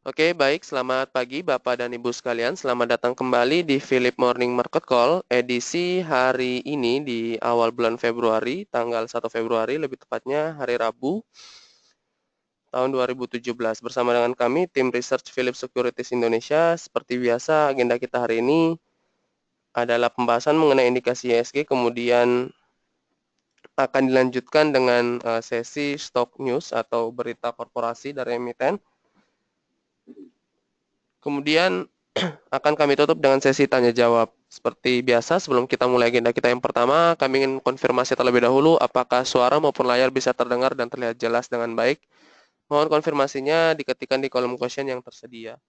Oke, baik. Selamat pagi Bapak dan Ibu sekalian. Selamat datang kembali di Philip Morning Market Call edisi hari ini di awal bulan Februari, tanggal 1 Februari, lebih tepatnya hari Rabu tahun 2017. Bersama dengan kami, tim Research Philip Securities Indonesia. Seperti biasa, agenda kita hari ini adalah pembahasan mengenai indikasi IHSG, kemudian akan dilanjutkan dengan sesi stock news atau berita korporasi dari emiten. Kemudian akan kami tutup dengan sesi tanya jawab. Seperti biasa, sebelum kita mulai agenda kita yang pertama, kami ingin konfirmasi terlebih dahulu apakah suara maupun layar bisa terdengar dan terlihat jelas dengan baik. Mohon konfirmasinya diketikkan di kolom question yang tersedia.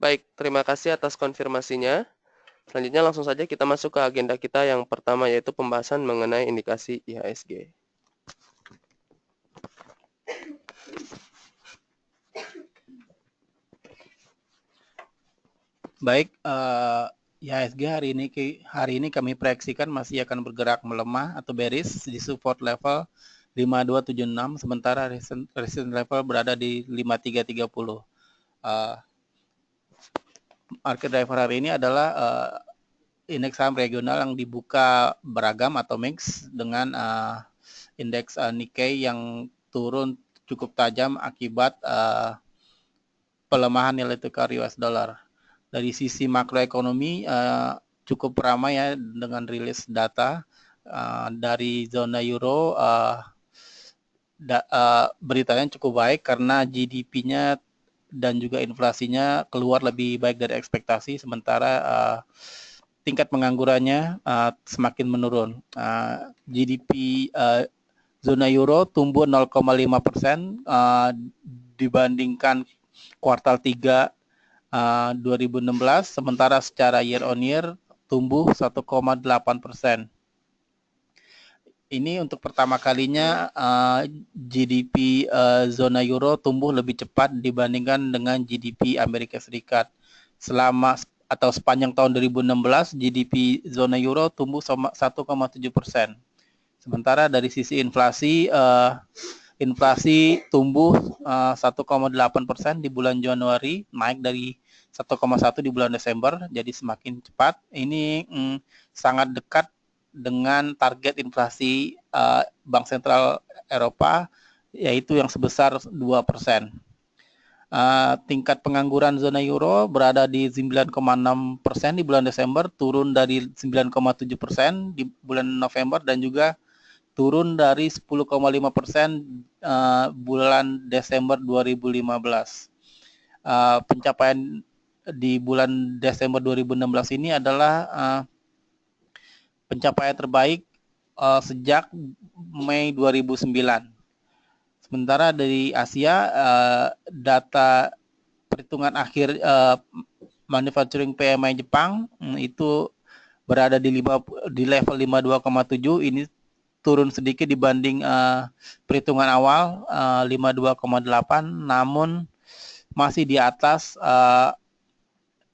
Baik, terima kasih atas konfirmasinya. Selanjutnya langsung saja kita masuk ke agenda kita yang pertama, yaitu pembahasan mengenai indikasi IHSG. Baik, IHSG hari ini kami proyeksikan masih akan bergerak melemah atau bearish di support level 5276, sementara resistance level berada di 5330. Market driver hari ini adalah indeks saham regional yang dibuka beragam atau mix dengan indeks Nikkei yang turun cukup tajam akibat pelemahan nilai tukar US dollar. Dari sisi makroekonomi cukup ramai ya dengan rilis data dari zona euro. Beritanya cukup baik karena GDP-nya dan juga inflasinya keluar lebih baik dari ekspektasi, sementara tingkat penganggurannya semakin menurun. GDP zona euro tumbuh 0,5% dibandingkan kuartal 3 2016, sementara secara year on year tumbuh 1,8%. Ini untuk pertama kalinya GDP zona euro tumbuh lebih cepat dibandingkan dengan GDP Amerika Serikat. Sepanjang tahun 2016, GDP zona euro tumbuh 1,7%. Sementara dari sisi inflasi, inflasi tumbuh 1,8% di bulan Januari, naik dari 1,1 di bulan Desember, jadi semakin cepat. Ini sangat dekat dengan target inflasi Bank Sentral Eropa, yaitu yang sebesar 2%. Tingkat pengangguran zona euro berada di 9,6% di bulan Desember, turun dari 9,7% di bulan November, dan juga turun dari 10,5% bulan Desember 2015. Pencapaian di bulan Desember 2016 ini adalah pencapaian terbaik sejak Mei 2009. Sementara dari Asia, data perhitungan akhir manufacturing PMI Jepang itu berada di level 52,7. Ini turun sedikit dibanding perhitungan awal 52,8, namun masih di atas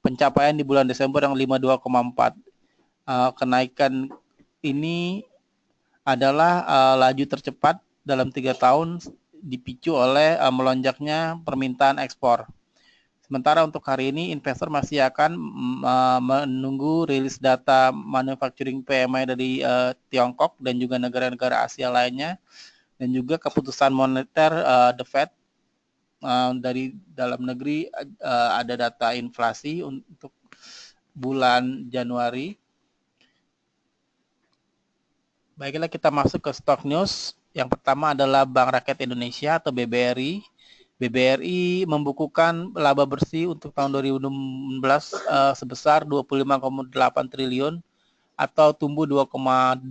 pencapaian di bulan Desember yang 52,4. Kenaikan ini adalah laju tercepat dalam 3 tahun dipicu oleh melonjaknya permintaan ekspor. Sementara untuk hari ini investor masih akan menunggu rilis data manufacturing PMI dari Tiongkok dan juga negara-negara Asia lainnya, dan juga keputusan moneter The Fed. Dari dalam negeri ada data inflasi untuk bulan Januari. Baiklah, kita masuk ke stock news. Yang pertama adalah Bank Rakyat Indonesia atau BBRI. BBRI membukukan laba bersih untuk tahun 2016 sebesar 25,8 triliun atau tumbuh 2,2%.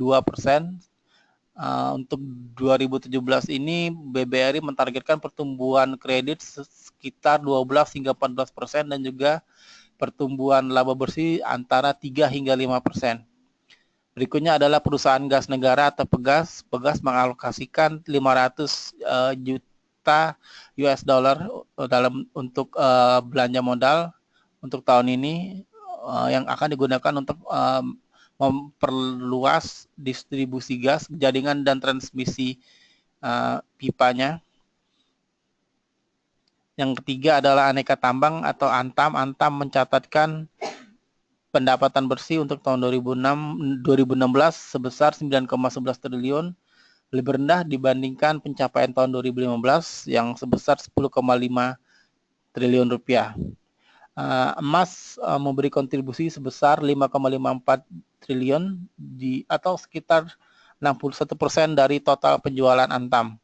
Untuk 2017 ini BBRI mentargetkan pertumbuhan kredit sekitar 12 hingga 14% dan juga pertumbuhan laba bersih antara 3 hingga 5%. Berikutnya adalah perusahaan gas negara atau Pegas. Pegas mengalokasikan 500 juta US dollar dalam untuk belanja modal untuk tahun ini yang akan digunakan untuk memperluas distribusi gas, jaringan dan transmisi pipanya. Yang ketiga adalah aneka tambang atau Antam. Antam mencatatkan pendapatan bersih untuk tahun 2016 sebesar 9,11 triliun, lebih rendah dibandingkan pencapaian tahun 2015 yang sebesar 10,5 triliun rupiah. Emas memberi kontribusi sebesar 5,54 triliun atau sekitar 61% dari total penjualan Antam.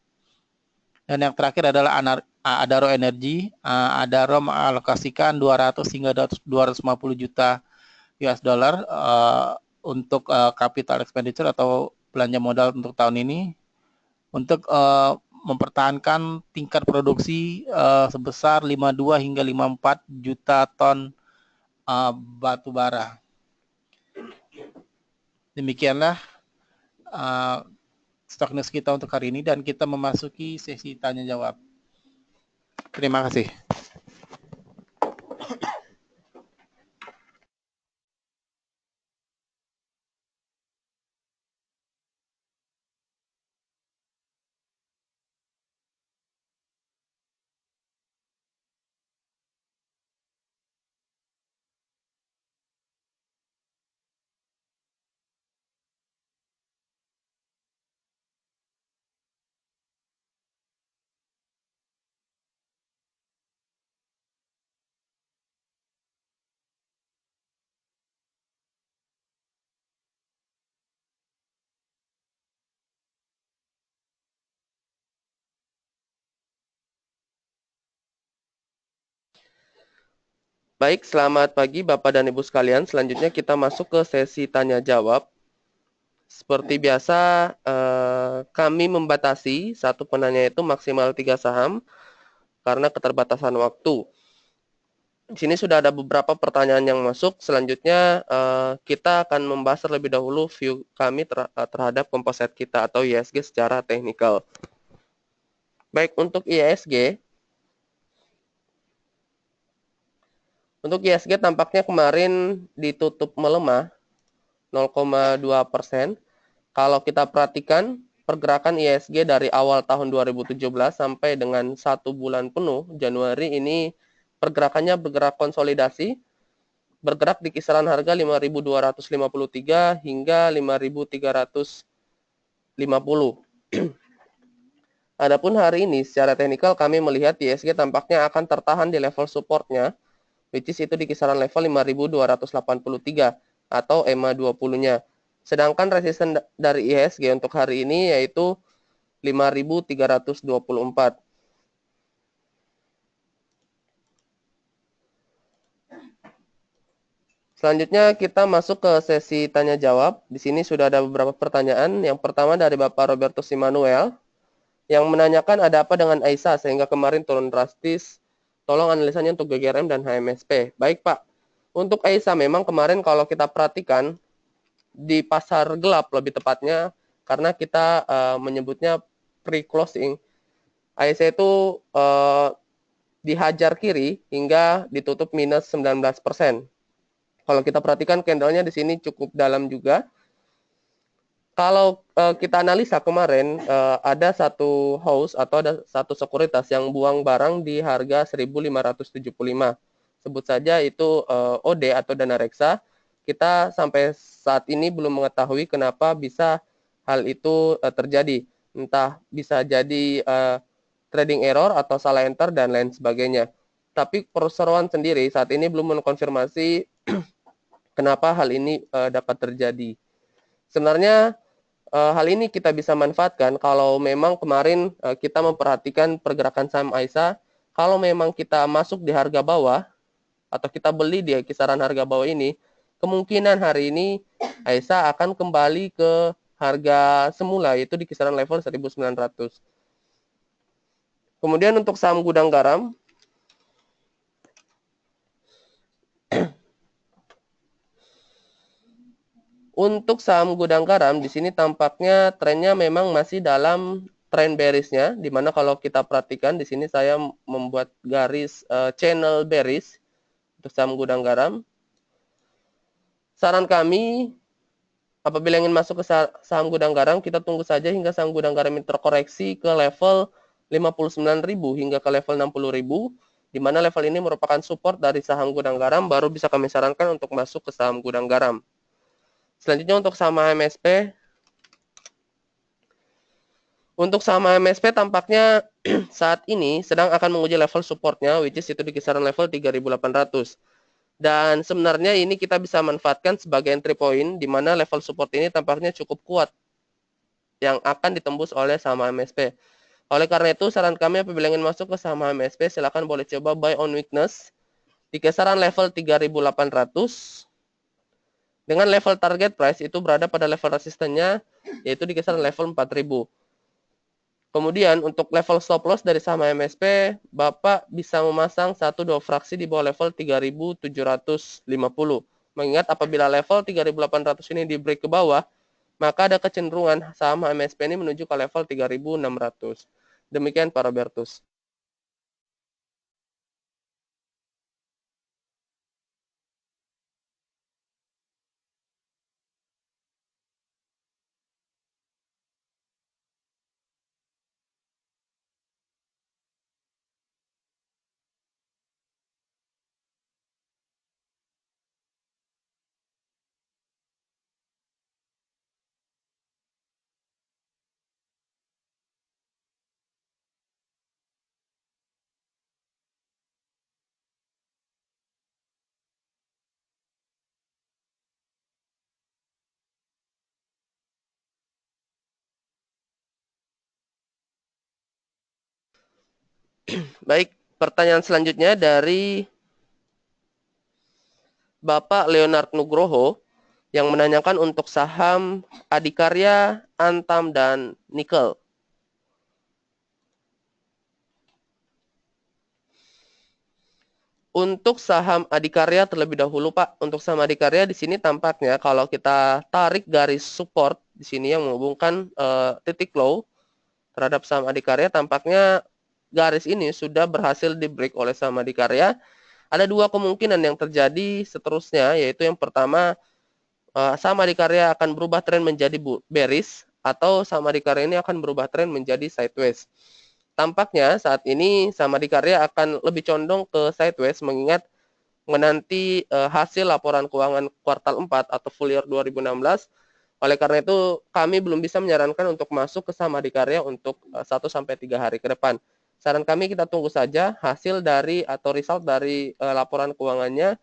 Dan yang terakhir adalah Adaro Energy. Adaro mengalokasikan 200 hingga 250 juta US dollar untuk capital expenditure atau belanja modal untuk tahun ini untuk mempertahankan tingkat produksi sebesar 52 hingga 54 juta ton batu bara. Demikianlah Stock News kita untuk hari ini dan kita memasuki sesi tanya jawab. Terima kasih. Baik, selamat pagi Bapak dan Ibu sekalian. Selanjutnya kita masuk ke sesi tanya jawab. Seperti biasa, kami membatasi satu penanya itu maksimal 3 saham karena keterbatasan waktu. Di sini sudah ada beberapa pertanyaan yang masuk. Selanjutnya kita akan membahas terlebih dahulu view kami terhadap komposit kita atau ISG secara teknikal. Baik, untuk ISG. Untuk ISG tampaknya kemarin ditutup melemah 0,2%. Kalau kita perhatikan pergerakan ISG dari awal tahun 2017 sampai dengan 1 bulan penuh Januari ini pergerakannya bergerak konsolidasi, bergerak di kisaran harga 5.253 hingga 5.350. Adapun hari ini secara teknikal kami melihat ISG tampaknya akan tertahan di level supportnya, which is itu di kisaran level 5.283 atau EMA 20-nya. Sedangkan resisten dari IHSG untuk hari ini yaitu 5.324. Selanjutnya kita masuk ke sesi tanya jawab. Di sini sudah ada beberapa pertanyaan. Yang pertama dari Bapak Roberto Simanuel yang menanyakan ada apa dengan AISA sehingga kemarin turun drastis. Tolong analisanya untuk GGRM dan HMSP. Baik Pak, untuk AISA memang kemarin kalau kita perhatikan di pasar gelap lebih tepatnya karena kita menyebutnya pre-closing, AISA itu dihajar kiri hingga ditutup minus 19%. Kalau kita perhatikan candlenya di sini cukup dalam juga. Kalau kita analisa kemarin ada satu house atau ada satu sekuritas yang buang barang di harga 1.575. Sebut saja itu OD atau dana reksa. Kita sampai saat ini belum mengetahui kenapa bisa hal itu terjadi. Entah bisa jadi trading error atau salah enter dan lain sebagainya. Tapi perseroan sendiri saat ini belum mengkonfirmasi kenapa hal ini dapat terjadi. Sebenarnya hal ini kita bisa manfaatkan kalau memang kemarin kita memperhatikan pergerakan saham AISA. Kalau memang kita masuk di harga bawah atau kita beli di kisaran harga bawah ini, kemungkinan hari ini AISA akan kembali ke harga semula, yaitu di kisaran level 1.900. Kemudian untuk saham gudang garam, untuk saham gudang garam di sini tampaknya trennya memang masih dalam tren bearish-nya, di mana kalau kita perhatikan di sini saya membuat garis channel bearish untuk saham gudang garam. Saran kami, apabila ingin masuk ke saham gudang garam, kita tunggu saja hingga saham gudang garam ini terkoreksi ke level 59.000 hingga ke level 60.000, di mana level ini merupakan support dari saham gudang garam, baru bisa kami sarankan untuk masuk ke saham gudang garam. Selanjutnya untuk saham MSP. Untuk saham MSP tampaknya saat ini sedang akan menguji level supportnya, which is itu di kisaran level 3.800. Dan sebenarnya ini kita bisa manfaatkan sebagai entry point, di mana level support ini tampaknya cukup kuat yang akan ditembus oleh saham MSP. Oleh karena itu, saran kami apabila ingin masuk ke saham MSP, silakan boleh coba buy on weakness di kisaran level 3.800 dengan level target price itu berada pada level resistennya, yaitu di kisaran level 4.000. Kemudian untuk level stop loss dari saham MSP, Bapak bisa memasang 1-2 fraksi di bawah level 3.750. Mengingat apabila level 3.800 ini di break ke bawah, maka ada kecenderungan saham MSP ini menuju ke level 3.600. Demikian Pak Robertus. Baik, pertanyaan selanjutnya dari Bapak Leonard Nugroho yang menanyakan untuk saham Adikarya, Antam, dan Nikel. Untuk saham Adikarya terlebih dahulu, Pak. Untuk saham Adikarya di sini tampaknya kalau kita tarik garis support di sini yang menghubungkan titik low terhadap saham Adikarya, tampaknya garis ini sudah berhasil di break oleh saham Adikarya. Ada dua kemungkinan yang terjadi seterusnya, yaitu yang pertama, saham Adikarya akan berubah tren menjadi bearish, atau saham Adikarya ini akan berubah tren menjadi sideways. Tampaknya saat ini saham Adikarya akan lebih condong ke sideways, mengingat menanti hasil laporan keuangan kuartal 4 atau full year 2016. Oleh karena itu, kami belum bisa menyarankan untuk masuk ke saham Adikarya untuk 1-3 hari ke depan. Saran kami kita tunggu saja hasil dari atau result dari laporan keuangannya,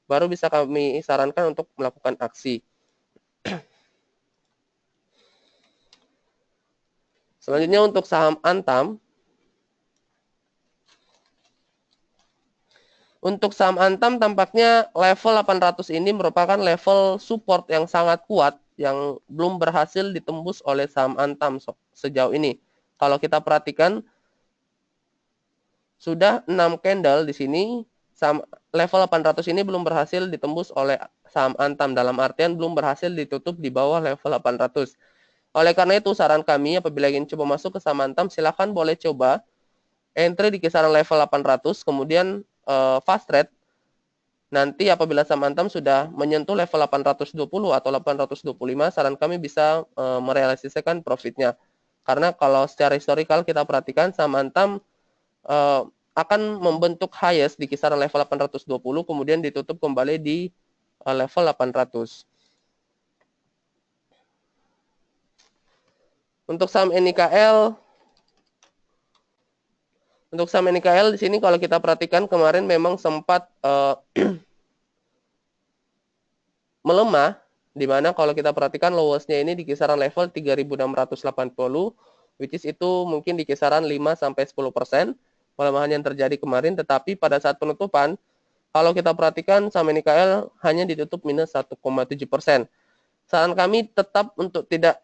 baru bisa kami sarankan untuk melakukan aksi. Selanjutnya untuk saham Antam. Untuk saham Antam tampaknya level 800 ini merupakan level support yang sangat kuat yang belum berhasil ditembus oleh saham Antam sejauh ini. Kalau kita perhatikan sudah 6 candle di sini, saham level 800 ini belum berhasil ditembus oleh saham Antam, dalam artian belum berhasil ditutup di bawah level 800. Oleh karena itu saran kami apabila ingin coba masuk ke saham Antam, silakan boleh coba entry di kisaran level 800, kemudian fast trade. Nanti apabila saham Antam sudah menyentuh level 820 atau 825, saran kami bisa merealisasikan profitnya. Karena kalau secara historikal kita perhatikan saham Antam akan membentuk highest di kisaran level 820, kemudian ditutup kembali di level 800. Untuk saham NIKL, di sini kalau kita perhatikan kemarin memang sempat melemah, di mana kalau kita perhatikan lowest-nya ini di kisaran level 3.680, which is itu mungkin di kisaran 5-10% pelemahan yang terjadi kemarin, tetapi pada saat penutupan, kalau kita perhatikan saham NIKL hanya ditutup minus 1,7%. Saran kami tetap untuk tidak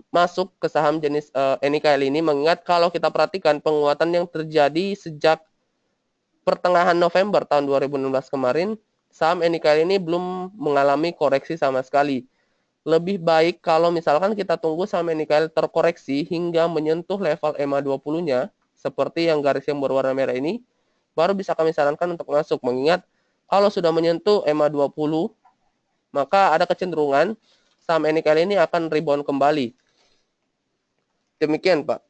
masuk ke saham jenis NIKL ini, mengingat kalau kita perhatikan penguatan yang terjadi sejak pertengahan November tahun 2016 kemarin, saham NIKL ini belum mengalami koreksi sama sekali. Lebih baik kalau misalkan kita tunggu sampai nikel terkoreksi hingga menyentuh level EMA 20-nya, seperti yang garis yang berwarna merah ini, baru bisa kami sarankan untuk masuk. Mengingat kalau sudah menyentuh EMA 20, maka ada kecenderungan saham NIKL ini akan rebound kembali. Demikian, Pak.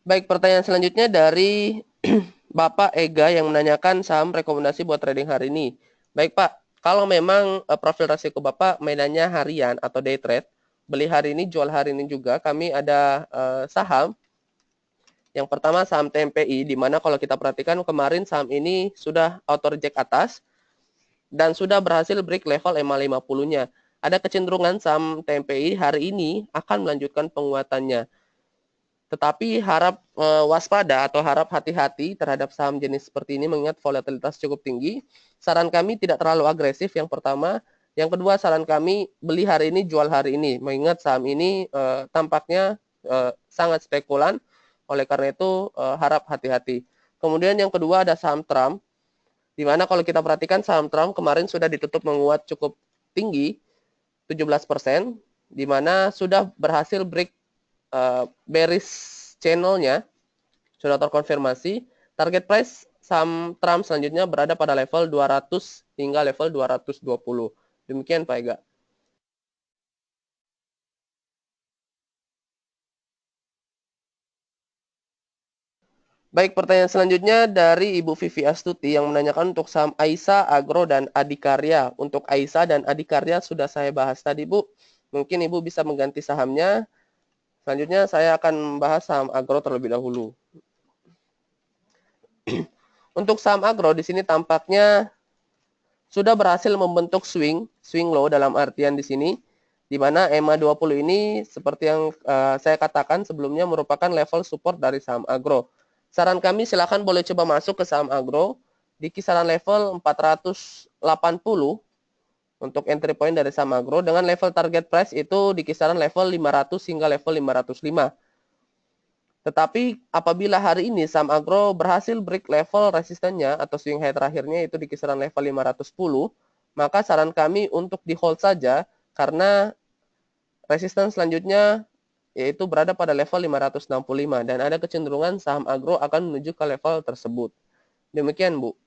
Baik, pertanyaan selanjutnya dari Bapak Ega yang menanyakan saham rekomendasi buat trading hari ini. Baik, Pak. Kalau memang profil risiko Bapak mainannya harian atau day trade, beli hari ini, jual hari ini juga, kami ada saham. Yang pertama saham TMPI, di mana kalau kita perhatikan kemarin saham ini sudah auto reject atas dan sudah berhasil break level EMA 50-nya. Ada kecenderungan saham TMPI hari ini akan melanjutkan penguatannya. Tetapi harap waspada atau harap hati-hati terhadap saham jenis seperti ini mengingat volatilitas cukup tinggi. Saran kami tidak terlalu agresif yang pertama. Yang kedua saran kami beli hari ini jual hari ini mengingat saham ini tampaknya sangat spekulan. Oleh karena itu harap hati-hati. Kemudian yang kedua ada saham Trump di mana kalau kita perhatikan saham Trump kemarin sudah ditutup menguat cukup tinggi 17%, di mana sudah berhasil break bearish channel-nya sudah terkonfirmasi. Target price saham Trump selanjutnya berada pada level 200 hingga level 220. Demikian Pak Ega. Baik, pertanyaan selanjutnya dari Ibu Vivi Astuti yang menanyakan untuk saham Aisa, Agro, dan Adikarya. Untuk Aisa dan Adikarya sudah saya bahas tadi, Bu. Mungkin Ibu bisa mengganti sahamnya. Selanjutnya saya akan membahas saham Agro terlebih dahulu. Untuk saham Agro di sini tampaknya sudah berhasil membentuk swing low dalam artian di sini di mana EMA 20 ini seperti yang saya katakan sebelumnya merupakan level support dari saham Agro. Saran kami silakan boleh coba masuk ke saham Agro di kisaran level 480 untuk entry point dari saham Agro dengan level target price itu di kisaran level 500 hingga level 505. Tetapi apabila hari ini saham Agro berhasil break level resistennya atau swing high terakhirnya itu di kisaran level 510, maka saran kami untuk di hold saja karena resisten selanjutnya yaitu berada pada level 565 dan ada kecenderungan saham Agro akan menuju ke level tersebut. Demikian, Bu.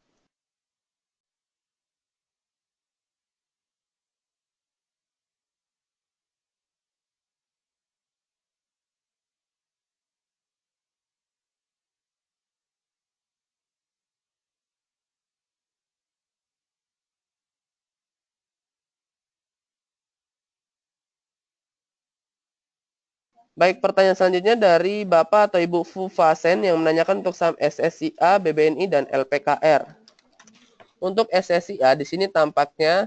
Baik, pertanyaan selanjutnya dari Bapak atau Ibu Fufasen yang menanyakan untuk saham SSIA, BBNI, dan LPKR. Untuk SSIA di sini tampaknya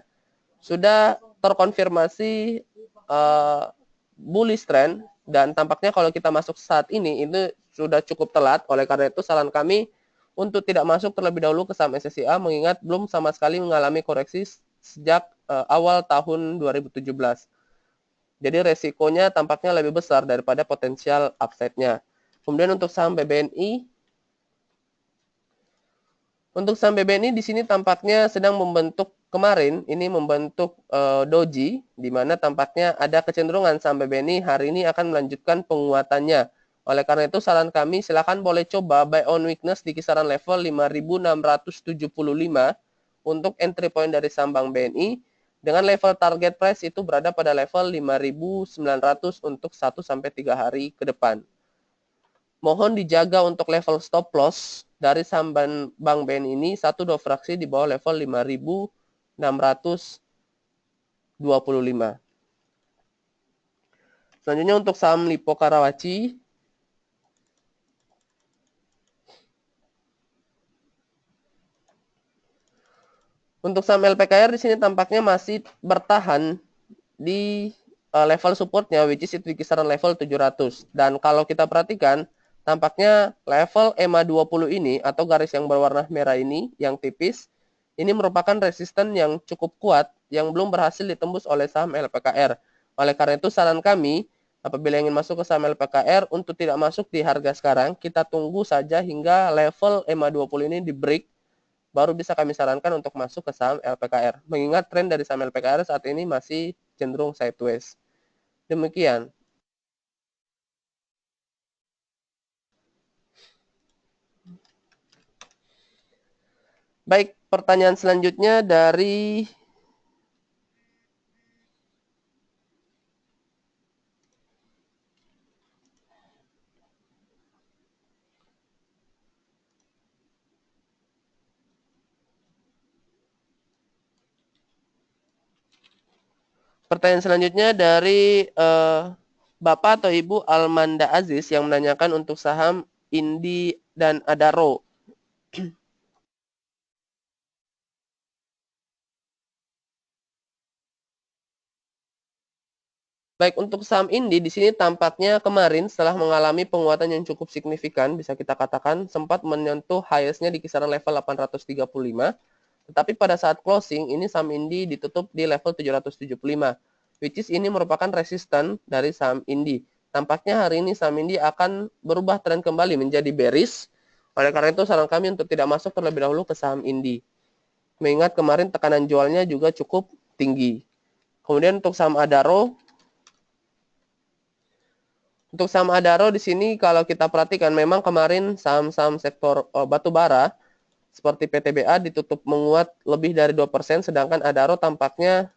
sudah terkonfirmasi bullish trend dan tampaknya kalau kita masuk saat ini itu sudah cukup telat. Oleh karena itu saran kami untuk tidak masuk terlebih dahulu ke saham SSIA mengingat belum sama sekali mengalami koreksi sejak awal tahun 2017. Jadi resikonya tampaknya lebih besar daripada potensial upside-nya. Kemudian untuk saham BBNI, di sini tampaknya sedang membentuk kemarin ini membentuk doji di mana tampaknya ada kecenderungan saham BBNI hari ini akan melanjutkan penguatannya. Oleh karena itu saran kami silakan boleh coba buy on weakness di kisaran level 5.675 untuk entry point dari saham Bank BNI dengan level target price itu berada pada level 5.900 untuk 1 sampai 3 hari ke depan. Mohon dijaga untuk level stop loss dari saham Bank BNI ini 1-2 fraksi di bawah level 5.000 625. Selanjutnya untuk saham Lipo Karawaci. Untuk saham LPKR di sini tampaknya masih bertahan di level supportnya, which is itu di kisaran level 700. Dan kalau kita perhatikan, tampaknya level EMA 20 ini atau garis yang berwarna merah ini yang tipis, ini merupakan resisten yang cukup kuat yang belum berhasil ditembus oleh saham LPKR. Oleh karena itu saran kami, apabila ingin masuk ke saham LPKR untuk tidak masuk di harga sekarang, kita tunggu saja hingga level EMA 20 ini di break, baru bisa kami sarankan untuk masuk ke saham LPKR. Mengingat tren dari saham LPKR saat ini masih cenderung sideways. Demikian. Baik, pertanyaan selanjutnya dari Bapak atau Ibu Almanda Aziz yang menanyakan untuk saham Indi dan Adaro. Baik, untuk saham Indi di sini tampaknya kemarin setelah mengalami penguatan yang cukup signifikan, bisa kita katakan sempat menyentuh highest-nya di kisaran level 835, tetapi pada saat closing ini saham Indi ditutup di level 775, which is ini merupakan resisten dari saham Indi. Tampaknya hari ini saham Indi akan berubah tren kembali menjadi bearish. Oleh karena itu saran kami untuk tidak masuk terlebih dahulu ke saham Indi. Mengingat kemarin tekanan jualnya juga cukup tinggi. Kemudian untuk saham Adaro, di sini kalau kita perhatikan memang kemarin saham-saham sektor batu bara seperti PTBA ditutup menguat lebih dari 2%, sedangkan Adaro tampaknya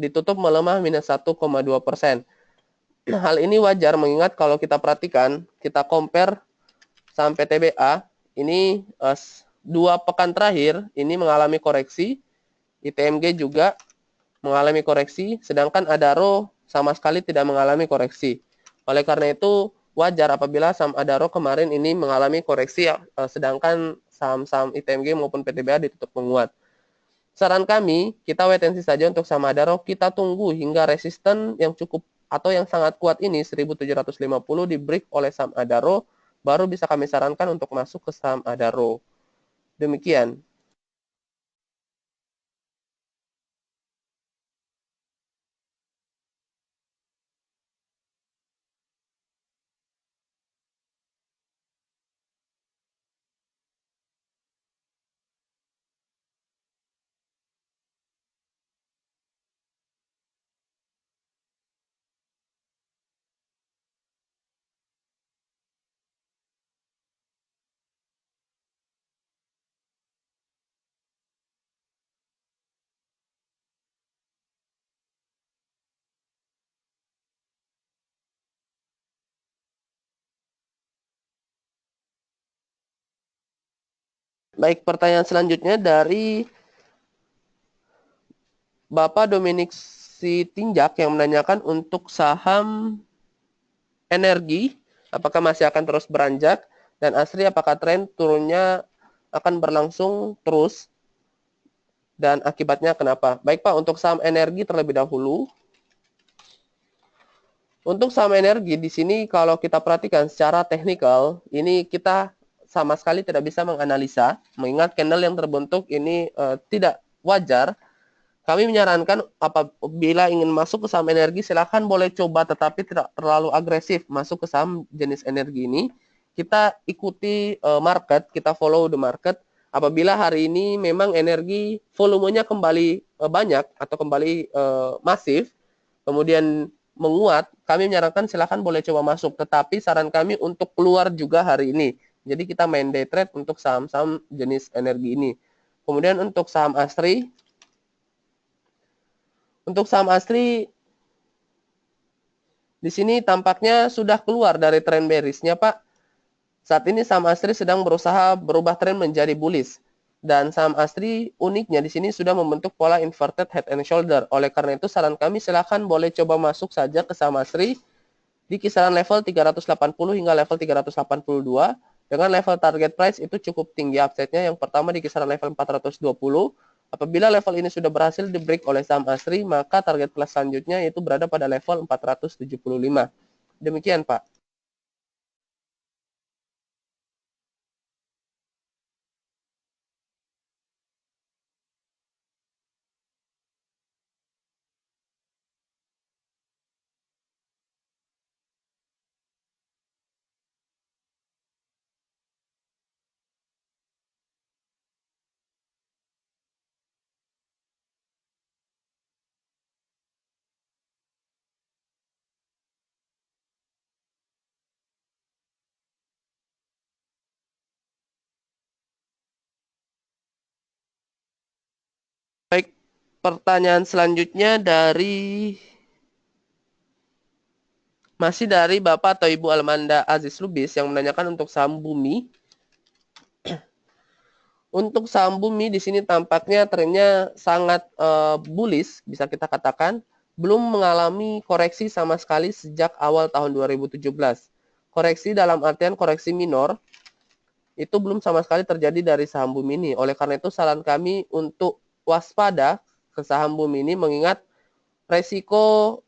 ditutup melemah minus 1,2%. Hal ini wajar mengingat kalau kita perhatikan, kita compare saham PTBA, ini 2 pekan terakhir ini mengalami koreksi, ITMG juga mengalami koreksi, sedangkan Adaro sama sekali tidak mengalami koreksi. Oleh karena itu, wajar apabila saham Adaro kemarin ini mengalami koreksi, sedangkan saham-saham ITMG maupun PTBA ditutup menguat. Saran kami, kita wait and see saja untuk saham Adaro, kita tunggu hingga resisten yang cukup atau yang sangat kuat ini 1750 di break oleh saham Adaro, baru bisa kami sarankan untuk masuk ke saham Adaro. Demikian. Baik, pertanyaan selanjutnya dari Bapak Dominik Sitinjak yang menanyakan untuk saham energi, apakah masih akan terus beranjak? Dan Asri, apakah tren turunnya akan berlangsung terus? Dan akibatnya kenapa? Baik Pak, untuk saham energi terlebih dahulu. Untuk saham energi di sini kalau kita perhatikan secara teknikal, ini kita sama sekali tidak bisa menganalisa, mengingat candle yang terbentuk ini tidak wajar. Kami menyarankan apabila ingin masuk ke saham energi, silakan boleh coba tetapi tidak terlalu agresif masuk ke saham jenis energi ini. Kita ikuti market, kita follow the market. Apabila hari ini memang energi volumenya kembali banyak atau kembali masif, kemudian menguat, kami menyarankan silakan boleh coba masuk. Tetapi saran kami untuk keluar juga hari ini. Jadi kita main day trade untuk saham-saham jenis energi ini. Kemudian untuk saham Asri, di sini tampaknya sudah keluar dari tren bearish-nya, Pak. Saat ini saham Asri sedang berusaha berubah tren menjadi bullish. Dan saham ASRI uniknya di sini sudah membentuk pola inverted head and shoulder. Oleh karena itu saran kami silakan boleh coba masuk saja ke saham ASRI di kisaran level 380 hingga level 382 dengan level target price itu cukup tinggi upside-nya. Yang pertama di kisaran level 420. Apabila level ini sudah berhasil di break oleh saham ASRI, maka target kelas selanjutnya itu berada pada level 475. Demikian, Pak. Baik, pertanyaan selanjutnya masih dari Bapak atau Ibu Almanda Aziz Lubis yang menanyakan untuk saham Bumi. Untuk saham Bumi di sini tampaknya trennya sangat bullish, bisa kita katakan, belum mengalami koreksi sama sekali sejak awal tahun 2017. Koreksi dalam artian koreksi minor itu belum sama sekali terjadi dari saham Bumi ini. Oleh karena itu saran kami untuk waspada ke saham Bumi ini mengingat resiko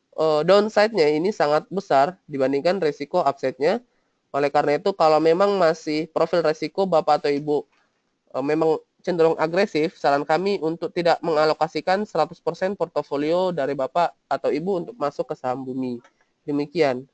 downside-nya ini sangat besar dibandingkan resiko upside-nya. Oleh karena itu kalau memang masih profil resiko Bapak atau Ibu memang cenderung agresif, saran kami untuk tidak mengalokasikan 100% portofolio dari Bapak atau Ibu untuk masuk ke saham Bumi. Demikian.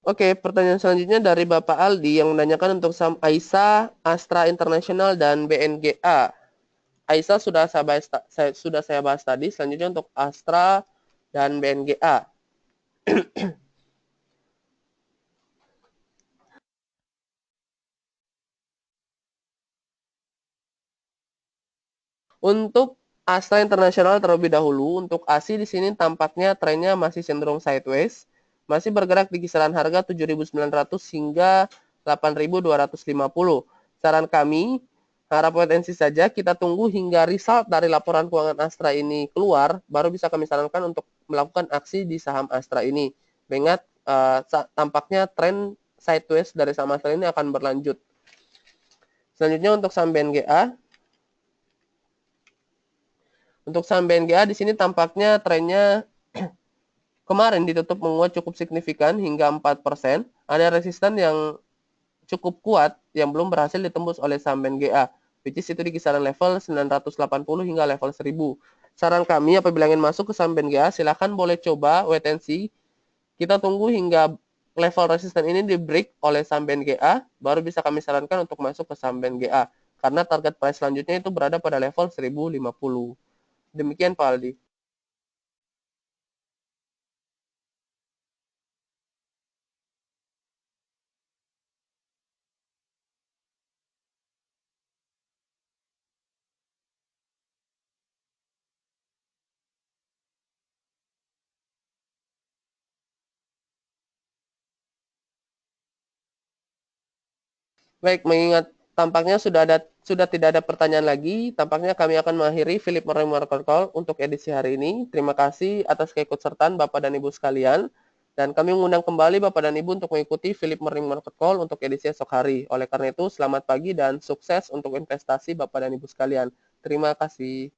Oke, pertanyaan selanjutnya dari Bapak Aldi yang menanyakan untuk saham Aisa, Astra International, dan BNGA. Aisa sudah saya bahas tadi. Selanjutnya untuk Astra dan BNGA. Untuk Astra International terlebih dahulu, untuk ASI di sini tampaknya trennya masih cenderung sideways, masih bergerak di kisaran harga 7.900 hingga 8.250. Saran kami, harap wait and see saja, kita tunggu hingga result dari laporan keuangan Astra ini keluar, baru bisa kami sarankan untuk melakukan aksi di saham Astra ini. Mengingat tampaknya tren sideways dari saham Astra ini akan berlanjut. Selanjutnya untuk saham BNGA. Untuk saham BNGA di sini tampaknya trennya kemarin ditutup menguat cukup signifikan hingga 4%. Ada resisten yang cukup kuat yang belum berhasil ditembus oleh saham BNGA, which is itu di kisaran level 980 hingga level 1000. Saran kami apabila ingin masuk ke saham BNGA, silakan boleh coba wait and see. Kita tunggu hingga level resisten ini di break oleh saham BNGA, baru bisa kami sarankan untuk masuk ke saham BNGA. Karena target price selanjutnya itu berada pada level 1050. Demikian Pak Aldi. Baik, mengingat tampaknya sudah tidak ada pertanyaan lagi, tampaknya kami akan mengakhiri Philip Morning Market Call untuk edisi hari ini. Terima kasih atas keikutsertaan Bapak dan Ibu sekalian. Dan kami mengundang kembali Bapak dan Ibu untuk mengikuti Philip Morning Market Call untuk edisi esok hari. Oleh karena itu, selamat pagi dan sukses untuk investasi Bapak dan Ibu sekalian. Terima kasih.